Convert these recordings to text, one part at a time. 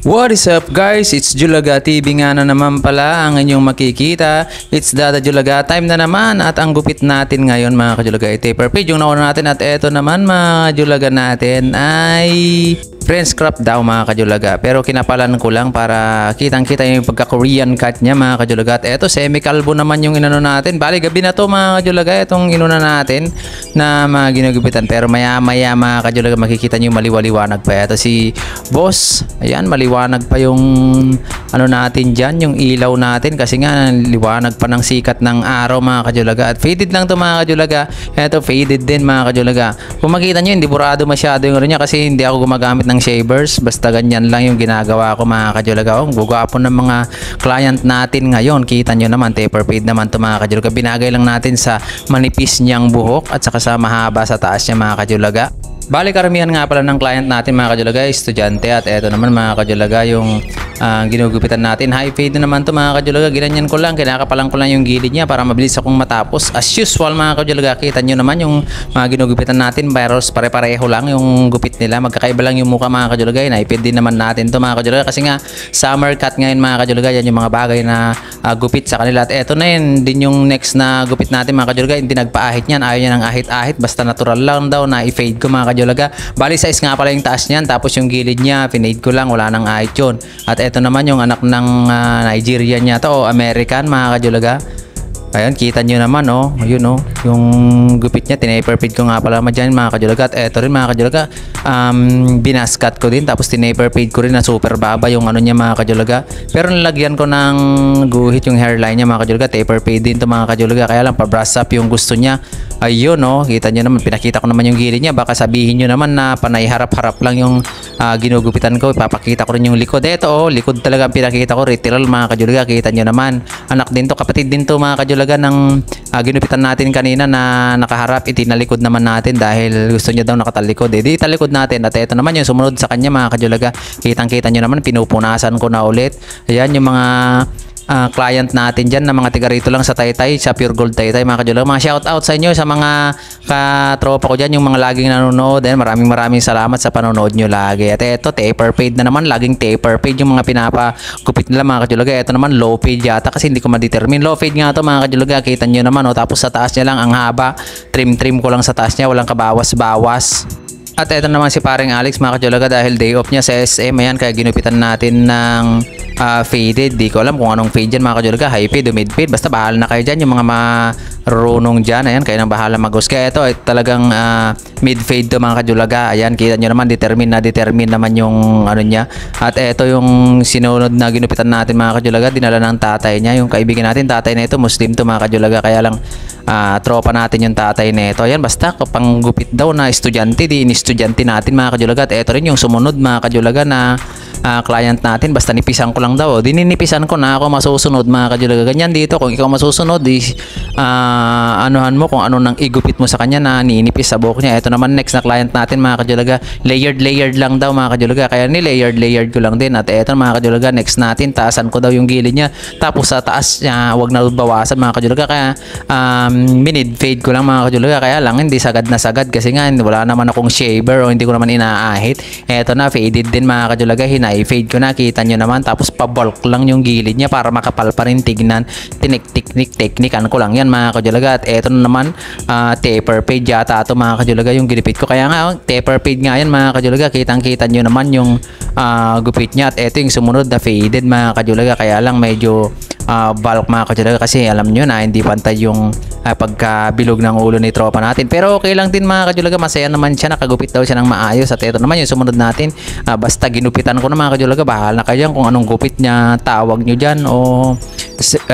What is up guys? It's Julaga TV nga na naman pala ang inyong makikita. It's Dada Julaga time na naman at ang gupit natin ngayon mga kajulaga ay taper fade yung nauna natin at eto naman mga kajulaga natin ay French crop daw mga kajulaga, pero kinapalan ko lang para kitang kita yung pagka Korean cut niya mga kajulaga. At eto semi kalbo naman yung inano natin. Bali gabi na to mga kajulaga itong inuna natin na mga ginugupitan, pero maya maya mga kajulaga makikita nyo maliwaliwanag pa. Eto si boss, ayan maliwanag pa yung ano natin dyan, yung ilaw natin kasi nga liwanag pa ng sikat ng araw mga kajulaga. At faded lang to mga kajulaga. Eto faded din mga kajulaga. Kung makita nyo hindi burado masyado yung ano niya kasi hindi ako gumagamit ng shavers, basta ganyan lang yung ginagawa ko mga kajulaga. Gugwapo ng mga client natin ngayon, kita nyo naman taper fade naman to mga kajulaga. Binagay lang natin sa manipis niyang buhok at saka sa mahaba sa taas niya mga kajulaga. Bali karamihan nga pala ng client natin mga kajulaga estudyante, at eto naman mga kajulaga yung ginugupitan natin. High fade na naman to mga kajulaga. Ginanyan ko lang, kinakapalan ko lang yung gilid niya para mabilis akong matapos. As usual mga kajulaga, kita nyo naman yung mga ginugupitan natin, pero pare-pareho lang yung gupit nila. Magkakaiba lang yung mukha mga kajulaga. High fade din naman natin to mga kajulaga kasi nga summer cut ngayon mga kajulaga. Yan yung mga bagay na gupit sa kanila. At eto na yun din yung next na gupit natin mga kajulaga. Hindi nagpa-ahit yan, ayaw niya ng ahit-ahit, basta natural lang daw na i-fade ko mga kajulaga. Bali size nga pala yung taas niyan, tapos yung gilid niya pinade ko lang, wala nang ahit yun. At eto naman yung anak ng Nigerian niya to o American mga kajulaga. Ayan, kita nyo naman, oh. Ayun, oh. Yung gupit niya, tinaper fade ko nga pala dyan, mga kajulaga. At eto rin, mga kajulaga, binaskat ko din. Tapos, tinaper fade ko rin na super baba yung ano niya, mga kajulaga. Pero, nalagyan ko ng guhit yung hairline niya, mga kajulaga. Taper fade din to mga kajulaga. Kaya lang, pa-brush up yung gusto niya. Ayun, oh. Kita nyo naman, pinakita ko naman yung gilid niya. Baka sabihin nyo naman na panay harap-harap lang yung ginugupitan ko. Ipapakita ko rin yung likod. Eto, oh. Likod talaga pinakita ko. Literal, mga kajulaga. Kita nyo naman. Anak din to, kapatid din to, mga kajulaga ng ginupitan natin kanina na nakaharap, itinalikod naman natin dahil gusto niya daw nakatalikod. Di talikod natin. At ito naman yung sumunod sa kanya mga kajulaga. Kitang-kita nyo naman, pinupunasan ko na ulit. Ayan yung mga client natin dyan na mga tiga rito lang sa Taytay, sa Pure Gold Taytay mga kajulaga. Mga shout out sa inyo, sa mga katropa ko dyan, yung mga laging nanonood. Maraming salamat sa panonood nyo lagi. At ito, taper fade na naman, laging taper fade yung mga pinapagupit nila mga kajulaga. Ito naman low fade yata kasi hindi ko ma-determine. Low fade nga to mga kajulaga, kita nyo naman, oh. Tapos sa taas niya lang ang haba, trim ko lang sa taas niya, walang kabawas-bawas. At ito naman si paring Alex mga kajulaga, dahil day off niya sa SM, ayan, kaya ginupitan natin ng faded. Di ko alam kung anong fade dyan mga kajulaga, high fade o mid fade, basta bahala na kayo dyan, yung mga marunong dyan, ayan, kayo nang bahala mag-guess. Kaya ito ay talagang mid fade to mga kajulaga. Ayan, kita nyo naman, determine naman yung ano niya. At ito yung sinunod na ginupitan natin mga kajulaga, dinala ng tatay niya, yung kaibigan natin, tatay na ito Muslim to mga kajulaga, kaya lang tropa natin yung tatay nito. Ayan, basta kapang gupit daw na estudyante, di estudyante natin mga kajulaga. At ito rin yung sumunod mga kajulaga na client natin, basta nipisan ko lang daw. Dininipisan ko na ako masusunod mga kajulaga. Ganyan dito, kung ikaw masusunod, anuhan mo kung ano nang igupit mo sa kanya na ninipis sa buhok niya. Ito naman next na client natin mga kajulaga, layered lang daw mga kajulaga, kaya ni layered ko lang din. At ito mga kajulaga, next natin, taasan ko daw yung gilid niya, tapos sa taas niya wag na bawasan mga kajulaga, kaya minid fade ko lang mga kajulaga. Kaya lang hindi sagad na sagad kasi nga wala naman akong shaver o hindi ko naman inaahit. Eto na, faded din mga kajulaga, hina-fade ko na, kita nyo naman. Tapos pa-bulk lang yung gilid niya para makapal pa rin tignan. Teknikan ko lang yan mga kajulaga. At eto na naman, taper fade yata ito mga kajulaga yung ginipit ko. Kaya nga, taper fade nga yan mga kajulaga. Kitang-kita nyo naman yung gupit niya. At eto yung sumunod na faded mga kajulaga. Kaya lang medyo bulk mga kajulaga kasi alam nyo na hindi pantay yung pagkabilog ng ulo ni tropa natin. Pero okay lang din mga kajulaga, masaya naman siya, nakagupit daw siya ng maayos. At ito naman yung sumunod natin, basta ginupitan ko na mga kajulaga, bahala kayo kung anong gupit niya tawag nyo dyan, o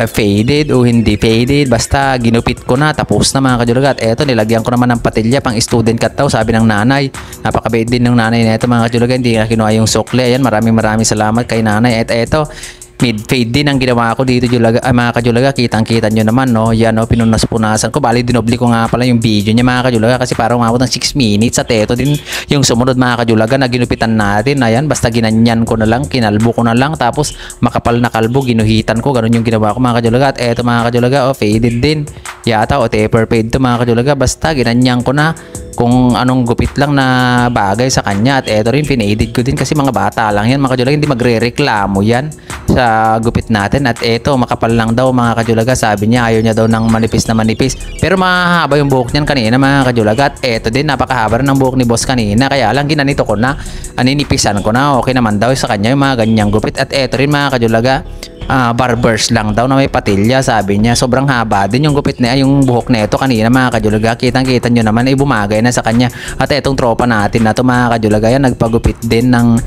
faded o hindi faded, basta ginupit ko na, tapos na mga kajulaga. At eto, nilagyan ko naman ng patilya, pang student cut daw, sabi ng nanay. Napakabait din ng nanay na ito mga kajulaga, hindi na kinuha yung sukle. Ayan, maraming salamat kay nanay. At eto, mid fade din ang ginawa ko dito mga kajulaga, kitang-kita nyo naman no. Yan no, pinunas-punasan ko, bali dinobli ko nga pala yung video niya mga kajulaga kasi parang umabot ng 6 minutes at eto din yung sumunod mga kajulaga na ginupitan natin. Ayan, basta ginanyan ko na lang, kinalbo ko na lang, tapos makapal na kalbo ginuhitan ko, ganun yung ginawa ko mga kajulaga. At eto mga kajulaga, oh, faded din yata o taper fade to mga kajulaga, basta ginanyan ko na kung anong gupit lang na bagay sa kanya. At eto rin, pinedit ko din kasi mga bata lang yan mga kajulaga, hindi magre-reklamo yan sa gupit natin. At eto, makapal lang daw mga kajulaga, sabi niya ayaw niya daw ng manipis na manipis, pero mahaba yung buhok niyan kanina mga kajulaga. At eto din, napakahaba ng buhok ni boss kanina, kaya lang ginanito ko na, aninipisan ko na, okay naman daw sa kanya yung mga ganyang gupit. At eto rin mga kajulaga, barbers lang daw na may patilya, sabi niya sobrang haba din yung gupit niya, yung buhok nito kanina mga kajulaga, kitang-kita nyo naman ay bumagay na sa kanya. At etong tropa natin na to mga kajulaga, yan nagpagupit din ng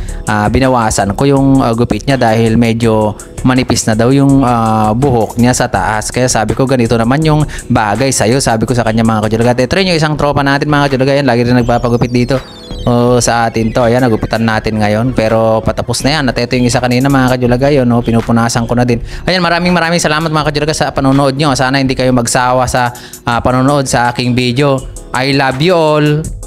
binawasan ko yung gupit niya dahil medyo manipis na daw yung buhok niya sa taas, kaya sabi ko ganito naman yung bagay sa'yo, sabi ko sa kanya mga kajulaga. At ito rin yung isang tropa natin mga kajulaga, yan lagi rin nagpapagupit dito sa atin to. Ayan, nagupitan natin ngayon pero patapos na yan. At ito yung isa kanina mga kajulaga, yun no, pinupunasan ko na din. Ayan, maraming salamat mga kajulaga sa panonood nyo. Sana hindi kayo magsawa sa panonood sa aking video. I love you all.